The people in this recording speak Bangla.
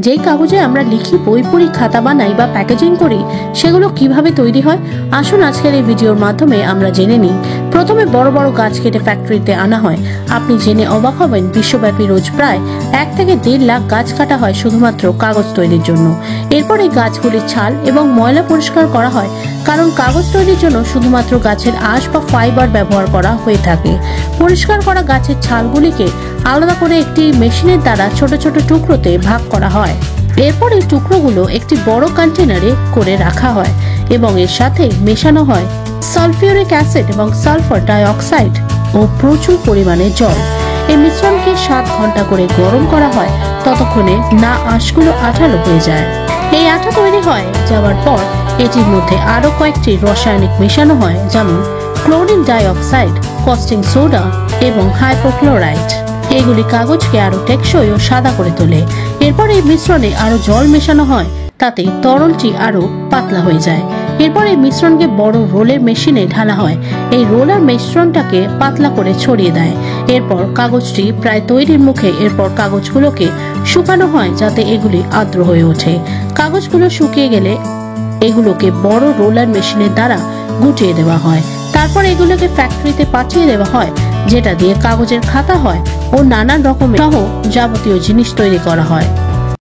যেই কাগজে আমরা লিখি, বই পড়ি, খাতা বানাই বা প্যাকেজিং করি, সেগুলো কিভাবে তৈরি হয় আসুন আজকের এই ভিডিওর মাধ্যমে আমরা জেনে নিই। প্রথমে বড় বড় গাছ কেটে ফ্যাক্টরিতে আনা হয়। আপনি জেনে অবাক হবেন, বিশ্বব্যাপী রোজ প্রায় 1 থেকে 1.5 লাখ গাছ কাটা হয় শুধুমাত্র কাগজ তৈরির জন্য। এরপর এই গাছগুলির ছাল এবং ময়লা পরিষ্কার করা হয়, কারণ কাগজ তৈরির জন্য শুধুমাত্র গাছের আঁশ বা ফাইবার ব্যবহার করা হয়ে থাকে। পরিষ্কার করা গাছের ছালগুলিকে আলাদা করে একটি মেশিনের দ্বারা ছোট ছোট টুকরোতে ভাগ করা হয়। এরপর এই টুকরোগুলো একটি বড় কন্টেনারে করে রাখা হয় এবং এর সাথে মেশানো হয় সালফিউরিক অ্যাসিড এবং সালফার ডাইঅক্সাইড ও প্রচুর পরিমাণে জল। এই মিশ্রণকে 7 ঘন্টা করে গরম করা হয়, ততক্ষণে না আঁশগুলো আঠালো হয়ে যায়। এই আঠা তৈরি হয়ে যাওয়ার পর এটির মধ্যে আরো কয়েকটি রাসায়নিক মেশানো হয়, যেমন ক্লোরিন ডাইঅক্সাইড, কস্টিং সোডা এবং হাইপোক্লোরাইট। এগুলি কাগজকে আরো টেকসই ও সাদা করে তোলে। এরপর এই মিশ্রণে আরো জল মেশানো হয়, তাতে তরলটি আরো পাতলা হয়ে যায়। এরপর এই মিশ্রণকে বড় রোলের মেশিনে ঢালা হয়। এই রোলার মিশ্রণটাকে পাতলা করে ছড়িয়ে দেয়। এরপর কাগজটি প্রায় তৈরির মুখে। এরপর কাগজগুলোকে শুকানো হয় যাতে এগুলি আর্দ্র হয়ে ওঠে। কাগজগুলো শুকিয়ে গেলে এগুলোকে বড় রোলার মেশিনের দ্বারা গুটিয়ে দেওয়া হয়। তারপর এগুলোকে ফ্যাক্টরিতে পাঠিয়ে দেওয়া হয়, যেটা দিয়ে কাগজের খাতা হয় ও নানান রকমের সহ যাবতীয় জিনিস তৈরি করা হয়।